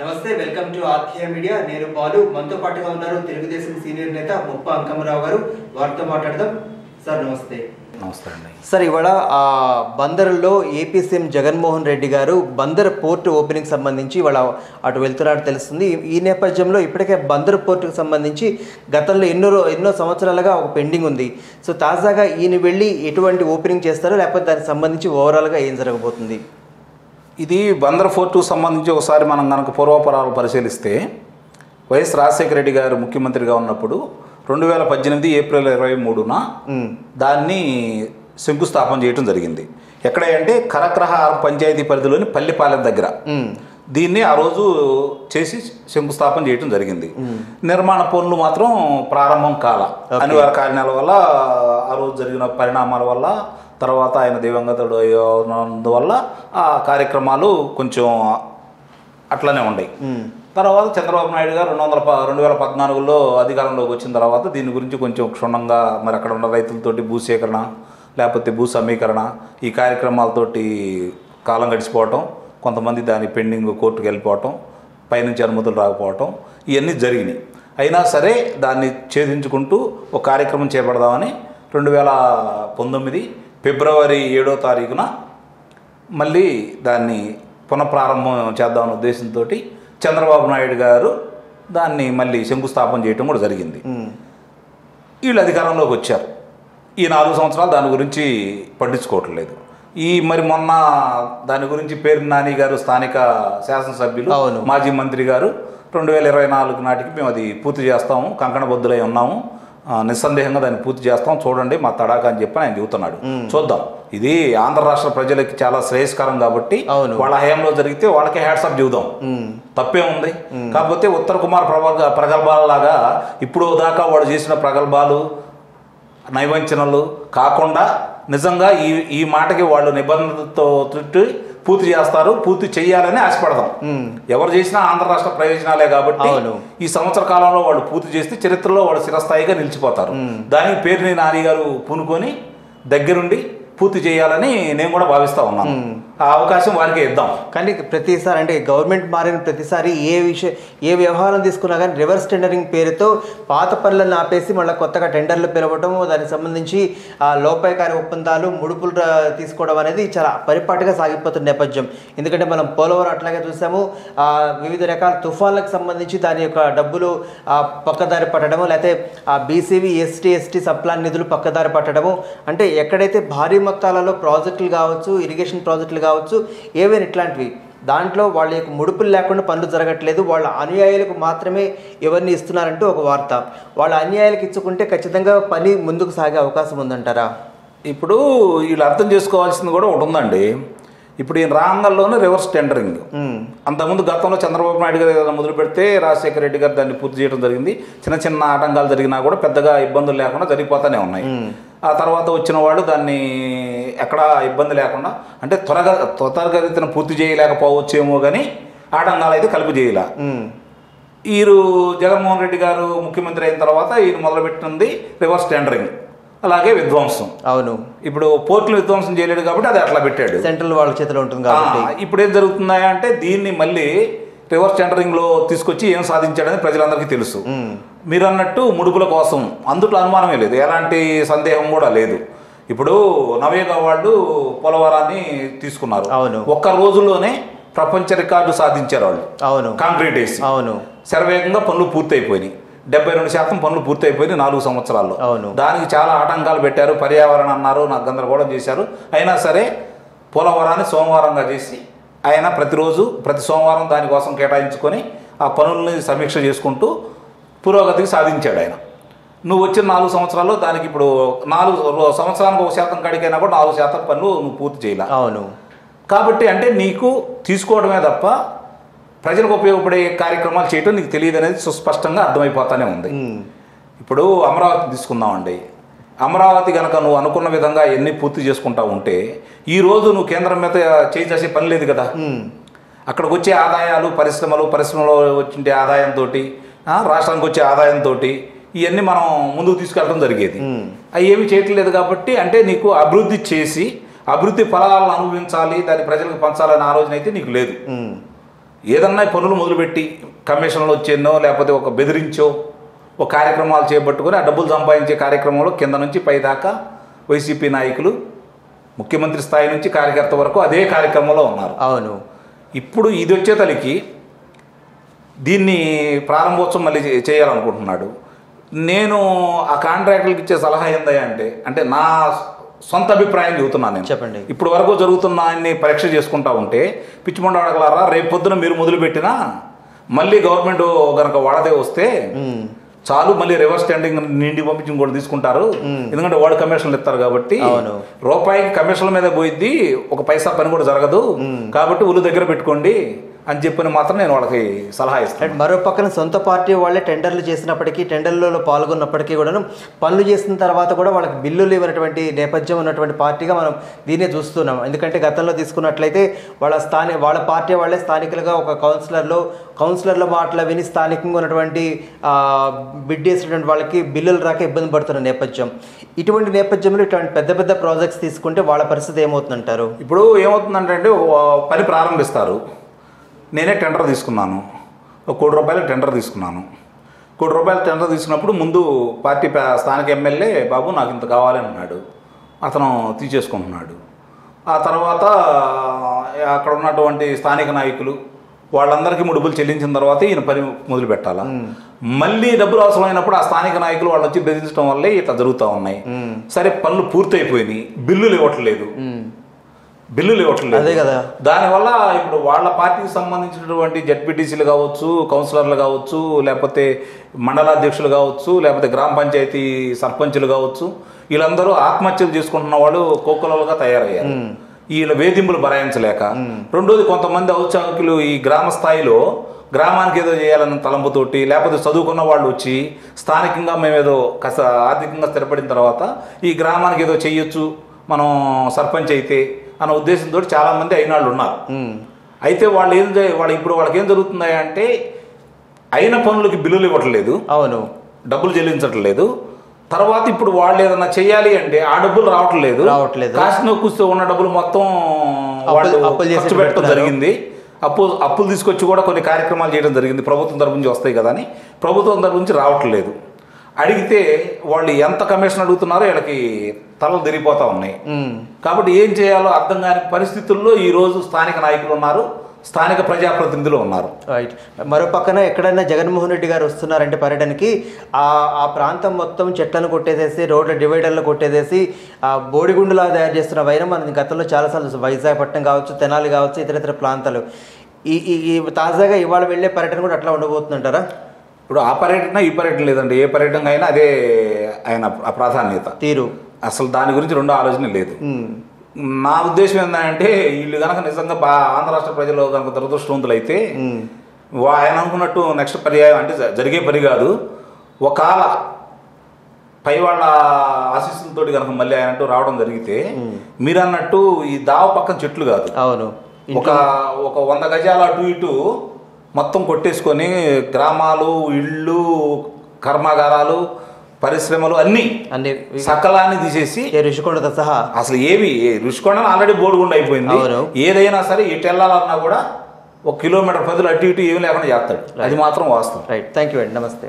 నమస్తే, welcome to RK media. నేను బాలు. మనతో పాటుగా ఉన్నారు తెలుగుదేశం సీనియర్ నేత ముప్ప అంకమరావు గారు. వారితో మాట్లాడదాం. సార్ నమస్తే. నమస్తే అండి. సార్, ఇవాళ బందరులో ఏపీ సీఎం జగన్మోహన్ రెడ్డి గారు బందర్ పోర్టు ఓపెనింగ్ సంబంధించి ఇవాళ అటు వెళ్తున్నట్టు తెలుస్తుంది. ఈ నేపథ్యంలో ఇప్పటికే బందర్ పోర్టుకు సంబంధించి గతంలో ఎన్నో సంవత్సరాలుగా ఒక పెండింగ్ ఉంది. సో తాజాగా ఈయన వెళ్ళి ఎటువంటి ఓపెనింగ్ చేస్తారో, లేకపోతే దానికి సంబంధించి ఓవరాల్గా ఏం జరగబోతుంది? ఇది బందర్ ఫోర్టుకు సంబంధించి ఒకసారి మనం కనుక పూర్వపరాలు పరిశీలిస్తే వైఎస్ రాజశేఖర రెడ్డి గారు ముఖ్యమంత్రిగా ఉన్నప్పుడు 2018 ఏప్రిల్ 23న దాన్ని శంకుస్థాపన చేయడం జరిగింది. ఎక్కడ అంటే కరగ్రహారం పంచాయతీ పరిధిలోని పల్లిపాలెం దగ్గర దీన్ని ఆ రోజు చేసి శంకుస్థాపన చేయడం జరిగింది. నిర్మాణ పనులు మాత్రం ప్రారంభం కాల అనివార్య కారణాల వల్ల, ఆ రోజు జరిగిన పరిణామాల వల్ల, తర్వాత ఆయన దివంగతుడు అయినందువల్ల ఆ కార్యక్రమాలు కొంచెం అట్లనే ఉన్నాయి. తర్వాత చంద్రబాబు నాయుడు గారు 2014లో అధికారంలోకి వచ్చిన తర్వాత దీని గురించి కొంచెం క్షుణ్ణంగా మరి అక్కడ ఉన్న రైతులతోటి భూసేకరణ లేకపోతే భూ సమీకరణ ఈ కార్యక్రమాలతోటి కాలం గడిచిపోవటం, కొంతమంది దాని పెండింగ్ కోర్టుకు వెళ్ళిపోవటం, పైనుంచి అనుమతులు రాకపోవటం ఇవన్నీ జరిగినాయి. అయినా సరే దాన్ని ఛేదించుకుంటూ ఒక కార్యక్రమం చేపడదామని 2019 ఫిబ్రవరి 7వ తారీఖున మళ్ళీ దాన్ని పునఃప్రారంభం చేద్దామనే ఉద్దేశంతో చంద్రబాబు నాయుడు గారు దాన్ని మళ్ళీ శంకుస్థాపన చేయటం కూడా జరిగింది. వీళ్ళు అధికారంలోకి వచ్చారు. ఈ 4 సంవత్సరాలు దాని గురించి పట్టించుకోవట్లేదు. మరి మొన్న దాని గురించి పేరు నాని గారు, స్థానిక శాసనసభ్యులు, మాజీ మంత్రి గారు 2024 నాటికి మేము అది పూర్తి చేస్తాము, కంకణబద్దులై ఉన్నాము, నిస్సందేహంగా దాన్ని పూర్తి చేస్తాం, చూడండి మా తడాకా అని చెప్పి ఆయన చెబుతున్నాడు. చూద్దాం. ఇది ఆంధ్ర రాష్ట్ర ప్రజలకి చాలా శ్రేయస్కరం కాబట్టి వాళ్ళ హయాంలో జరిగితే వాళ్ళకే హ్యాట్సాప్ చెబుదాం, తప్పే ఉంది. కాకపోతే ఉత్తర కుమార్ ప్రగల్భాలలాగా ఇప్పుడు దాకా వాడు చేసిన ప్రగల్భాలు నైవంచనలు కాకుండా నిజంగా ఈ మాటకి వాళ్ళు నిబంధనలతో పూర్తి చేస్తారు, పూర్తి చేయాలని ఆశపడదాం. ఎవరు చేసినా ఆంధ్ర రాష్ట్ర ప్రయోజనాలే కాబట్టి ఈ సంవత్సర కాలంలో వాళ్ళు పూర్తి చేస్తే చరిత్రలో వాళ్ళు చిరస్థాయిగా నిలిచిపోతారు. దానికి పేరుని నాని గారు పూనుకొని దగ్గరుండి పూర్తి చేయాలని నేను కూడా భావిస్తా ఉన్నాను. ఆ అవకాశం వారికి ఇద్దాం. కానీ ప్రతిసారి అంటే గవర్నమెంట్ మారిన ప్రతిసారి ఏ వ్యవహారం తీసుకున్నా కానీ రివర్స్ టెండరింగ్ పేరుతో పాత పనులను ఆపేసి మళ్ళీ కొత్తగా టెండర్లు పిలవటం, దానికి సంబంధించి లోపాయకారి ఒప్పందాలు, ముడుపులు తీసుకోవడం అనేది చాలా పరిపాటిగా సాగిపోతున్న నేపథ్యం. ఎందుకంటే మనం పోలవరం అట్లాగే చూసాము. వివిధ రకాల తుఫాన్లకు సంబంధించి దాని యొక్క డబ్బులు పక్కదారి పట్టడము, లేకపోతే బీసీవీ ఎస్టీ సప్లాన్ నిధులు పక్కదారి పట్టడము, అంటే ఎక్కడైతే భారీ మొత్తాలలో ప్రాజెక్టులు కావచ్చు, ఇరిగేషన్ ప్రాజెక్టులు కావచ్చు, ఏవైనా ఇట్లాంటివి దాంట్లో వాళ్ళ యొక్క ముడుపులు లేకుండా పనులు జరగట్లేదు, వాళ్ళ అనుయాయులకు మాత్రమే ఎవరిని ఇస్తున్నారంటూ ఒక వార్త. వాళ్ళ అనుయాయులకు ఇచ్చుకుంటే ఖచ్చితంగా పని ముందుకు సాగే అవకాశం ఉందంటారా? ఇప్పుడు వీళ్ళు అర్థం చేసుకోవాల్సింది కూడా ఒకటి ఉందండి. ఇప్పుడు ఈ రాంగంలోనే రివర్స్ టెండరింగ్. అంతకుముందు గతంలో చంద్రబాబు నాయుడు గారు మొదలు పెడితే రాజశేఖర రెడ్డి గారు దాన్ని పూర్తి చేయడం జరిగింది. చిన్న చిన్న ఆటంకాలు జరిగినా కూడా పెద్దగా ఇబ్బందులు లేకుండా జరిగిపోతూనే ఉన్నాయి. ఆ తర్వాత వచ్చిన వాళ్ళు దాన్ని ఎక్కడా ఇబ్బంది లేకుండా, అంటే త్వరగతిన పూర్తి చేయలేకపోవచ్చేమో కానీ ఆటంకాలు అయితే కలిపి చేయలే. వీరు జగన్మోహన్ రెడ్డి గారు ముఖ్యమంత్రి అయిన తర్వాత ఈయన మొదలుపెట్టింది రివర్స్ టెండరింగ్, అలాగే విధ్వంసం. అవును, ఇప్పుడు పోర్టులు విధ్వంసం చేయలేడు కాబట్టి అది అట్లా పెట్టాడు, సెంట్రల్ వాళ్ళ చేతిలో ఉంటుంది కాబట్టి. ఇప్పుడు ఏం జరుగుతున్నాయంటే దీన్ని మళ్ళీ రివర్స్ టెండరింగ్ లో తీసుకొచ్చి ఏం సాధించాడని ప్రజలందరికీ తెలుసు. మీరు అన్నట్టు ముడుపుల కోసం అందుట్లో అనుమానమే లేదు, ఎలాంటి సందేహం కూడా లేదు. ఇప్పుడు నవయుగ వాళ్ళు పోలవరాన్ని తీసుకున్నారు, ఒక్క రోజులోనే ప్రపంచ రికార్డు సాధించారు వాళ్ళు. అవును, కాంక్రీట్ వేసి. అవును, శరవేగంగా పనులు పూర్తయిపోయినాయి. 72% పనులు పూర్తయిపోయినాయి 4 సంవత్సరాల్లో. దానికి చాలా ఆటంకాలు పెట్టారు, పర్యావరణం అన్నారు, నాకు గందరగోళం చేశారు. అయినా సరే పోలవరాన్ని సోమవారంగా చేసి ఆయన ప్రతి సోమవారం దానికోసం కేటాయించుకొని ఆ పనుల్ని సమీక్ష చేసుకుంటూ పురోగతికి సాధించాడు ఆయన. నువ్వు వచ్చిన 4 సంవత్సరాల్లో దానికి ఇప్పుడు 4 సంవత్సరానికి 1% కాడికైనా కూడా 4% పనులు నువ్వు పూర్తి చేయాలి. అవును, కాబట్టి అంటే నీకు తీసుకోవడమే తప్ప ప్రజలకు ఉపయోగపడే కార్యక్రమాలు చేయటం నీకు తెలియదు అనేది సుస్పష్టంగా అర్థమైపోతానే ఉంది. ఇప్పుడు అమరావతి తీసుకుందామండి. అమరావతి కనుక నువ్వు అనుకున్న విధంగా ఎన్ని పూర్తి చేసుకుంటా ఉంటే ఈరోజు నువ్వు కేంద్రం మీద చేసే పని లేదు కదా. అక్కడికి వచ్చే ఆదాయాలు, పరిశ్రమలో వచ్చే ఆదాయంతో, రాష్ట్రానికి వచ్చే ఆదాయంతో ఇవన్నీ మనం ముందుకు తీసుకెళ్ళడం జరిగేది. అవి ఏమి చేయట్లేదు కాబట్టి అంటే నీకు అభివృద్ధి చేసి అభివృద్ధి ఫలాలను అనుభవించాలి, దాన్ని ప్రజలకు పంచాలనే ఆలోచన అయితే నీకు లేదు. ఏదన్నా పనులు మొదలుపెట్టి కమిషన్లు వచ్చేనో లేకపోతే ఒక బెదిరించో ఒక కార్యక్రమాలు చేపట్టుకొని ఆ డబ్బులు సంపాదించే కార్యక్రమంలో కింద నుంచి పై దాకా వైసీపీ నాయకులు ముఖ్యమంత్రి స్థాయి నుంచి కార్యకర్త వరకు అదే కార్యక్రమంలో ఉన్నారు. అవును. ఇప్పుడు ఇది వచ్చేతలికి దీన్ని ప్రారంభోత్సవం మళ్ళీ చేయాలనుకుంటున్నాడు. నేను ఆ కాంట్రాక్టులకు ఇచ్చే సలహా ఏందయ్యా అంటే నా సొంత అభిప్రాయం చెబుతున్నాను నేను. చెప్పండి. ఇప్పుడు వరకు జరుగుతున్న ఆయన్ని పరీక్ష చేసుకుంటా ఉంటే పిచ్చిమండ అడగలారా, రేపు పొద్దున మీరు మొదలుపెట్టినా మళ్ళీ గవర్నమెంట్ కనుక వాడదే వస్తే చాలు, మళ్ళీ రివర్స్ స్టాండింగ్ నిండి పంపించి ఇంకోటి తీసుకుంటారు. ఎందుకంటే వాడు కమిషన్లు ఇస్తారు కాబట్టి రూపాయికి కమిషన్ల మీద పోయిద్ది, ఒక పైసా పని కూడా జరగదు. కాబట్టి ఊళ్ళు దగ్గర పెట్టుకోండి అని చెప్పని మాత్రం నేను వాళ్ళకి సలహా ఇస్తాను. మరో పక్కన సొంత పార్టీ వాళ్ళే టెండర్లు చేసినప్పటికీ, టెండర్లలో పాల్గొన్నప్పటికీ కూడా పనులు చేసిన తర్వాత కూడా వాళ్ళకి బిల్లులు ఇవ్వనటువంటి నేపథ్యం ఉన్నటువంటి పార్టీగా మనం దీన్నే చూస్తున్నాం. ఎందుకంటే గతంలో తీసుకున్నట్లయితే వాళ్ళ పార్టీ వాళ్ళే స్థానికులుగా ఒక కౌన్సిలర్ల మాటలు విని స్థానికంగా ఉన్నటువంటి బిడ్ చేసినటువంటి వాళ్ళకి బిల్లులు రాక ఇబ్బంది పడుతున్న నేపథ్యం. ఇటువంటి నేపథ్యంలో ఇటువంటి పెద్ద పెద్ద ప్రాజెక్ట్స్ తీసుకుంటే వాళ్ళ పరిస్థితి ఏమవుతుందంటారు? ఇప్పుడు ఏమవుతుందంటే పని ప్రారంభిస్తారు, నేనే టెండర్ తీసుకున్నాను, ₹1 కోటి టెండర్ తీసుకున్నాను. ₹1 కోటి టెండర్ తీసుకున్నప్పుడు ముందు పార్టీ స్థానిక ఎమ్మెల్యే బాబు నాకు ఇంత కావాలని అన్నాడు, అతను తీసేసుకుంటున్నాడు. ఆ తర్వాత అక్కడ ఉన్నటువంటి స్థానిక నాయకులు వాళ్ళందరికీ డబ్బులు చెల్లించిన తర్వాత ఈయన పని మొదలు పెట్టాలా. మళ్ళీ డబ్బులు అవసరమైనప్పుడు ఆ స్థానిక నాయకులు వాళ్ళు వచ్చి బెదిరించడం వల్లే ఇట్లా జరుగుతూ ఉన్నాయి. సరే, పనులు పూర్తయిపోయినాయి, బిల్లులు ఇవ్వట్లేదు. అదే కదా. దానివల్ల ఇప్పుడు వాళ్ళ పార్టీకి సంబంధించినటువంటి జడ్పీటీసీలు కావచ్చు, కౌన్సిలర్లు కావచ్చు, లేకపోతే మండలాధ్యక్షులు కావచ్చు, లేకపోతే గ్రామ పంచాయతీ సర్పంచులు కావచ్చు, వీళ్ళందరూ ఆత్మహత్యలు చేసుకుంటున్న వాళ్ళు కోకులలుగా తయారయ్యారు. వీళ్ళ వేధింపులు భరాయించలేక. రెండోది, కొంతమంది ఔత్సాహికులు ఈ గ్రామ స్థాయిలో గ్రామానికి ఏదో చేయాలన్న తలంపుతోటి, లేకపోతే చదువుకున్న వాళ్ళు వచ్చి స్థానికంగా మేమేదో కాస్త ఆర్థికంగా స్థిరపడిన తర్వాత ఈ గ్రామానికి ఏదో చెయ్యొచ్చు మనం సర్పంచ్ అయితే అన్న ఉద్దేశంతో చాలామంది అయినాళ్ళు ఉన్నారు. అయితే వాళ్ళకి ఏం జరుగుతుంది అంటే అయిన పనులకి బిల్లులు ఇవ్వట్లేదు, అవును, డబ్బులు చెల్లించట్లేదు. తర్వాత ఇప్పుడు వాళ్ళు ఏదన్నా చెయ్యాలి అంటే ఆ డబ్బులు రావట్లేదు. కాసిన కూర్చో ఉన్న డబ్బులు మొత్తం వాళ్ళు ఖర్చు పెట్టడం జరిగింది. అప్పులు తీసుకొచ్చి కూడా కొన్ని కార్యక్రమాలు చేయడం జరిగింది. ప్రభుత్వం తరపు నుంచి వస్తాయి కదా అని ప్రభుత్వం తరపు నుంచి రావట్లేదు. అడిగితే వాళ్ళు ఎంత కమిషన్ అడుగుతున్నారో వీళ్ళకి తలలు తిరిగిపోతూ ఉన్నాయి. కాబట్టి ఏం చేయాలో అర్థం కాని పరిస్థితుల్లో ఈరోజు స్థానిక నాయకులు ఉన్నారు, స్థానిక ప్రజాప్రతినిధులు ఉన్నారు. రైట్. మరో పక్కన ఎక్కడైనా జగన్మోహన్ రెడ్డి గారు వస్తున్నారంటే పర్యటనకి ఆ ప్రాంతం మొత్తం చెట్లను కొట్టేసేసి, రోడ్ల డివైడర్లు కొట్టేసేసి బోడిగుండులా తయారు చేస్తున్న వైరం మన గతంలో చాలాసార్లు విశాఖపట్నం కావచ్చు, తెనాలి కావచ్చు, ఇతర ప్రాంతాలు. ఈ తాజాగా ఇవాళ వెళ్ళే పర్యటన కూడా అట్లా ఉండబోతుందంటారా? ఇప్పుడు ఆ పర్యటన ఈ పర్యటన లేదండి, ఏ పర్యటన అయినా అదే ఆయన ప్రాధాన్యత తీరు. అసలు దాని గురించి రెండో ఆలోచన లేదు. నా ఉద్దేశం ఏంటంటే వీళ్ళు కనుక నిజంగా ఆంధ్ర రాష్ట్ర ప్రజలు కనుక దురదృష్టవంతులు అయితే ఆయన అనుకున్నట్టు నెక్స్ట్ పర్యాయం అంటే జరిగే పని కాదు. ఒకవేళ పై వాళ్ళ ఆశీస్సులతో కనుక మళ్ళీ ఆయన అంటూ రావడం జరిగితే మీరు అన్నట్టు ఈ దావ పక్కన చెట్లు కాదు, అవును, ఒక 100 గజాలు అటు ఇటు మొత్తం కొట్టేసుకొని గ్రామాలు, ఇళ్ళు, కర్మాగారాలు, పరిశ్రమలు అన్ని సకలాన్ని తీసేసి ఋషికొండతో సహా అసలు ఋషికొండ ఆల్రెడీ బోడిగుండ అయిపోయింది. ఏదైనా సరే ఎటు వెళ్ళాలన్నా కూడా 1 కిలోమీటర్ పరిధిలో అటు ఇటు ఏమి లేకుండా చేస్తాడు. అది మాత్రం వాస్తవం. రైట్. థ్యాంక్ యూ అండి. నమస్తే.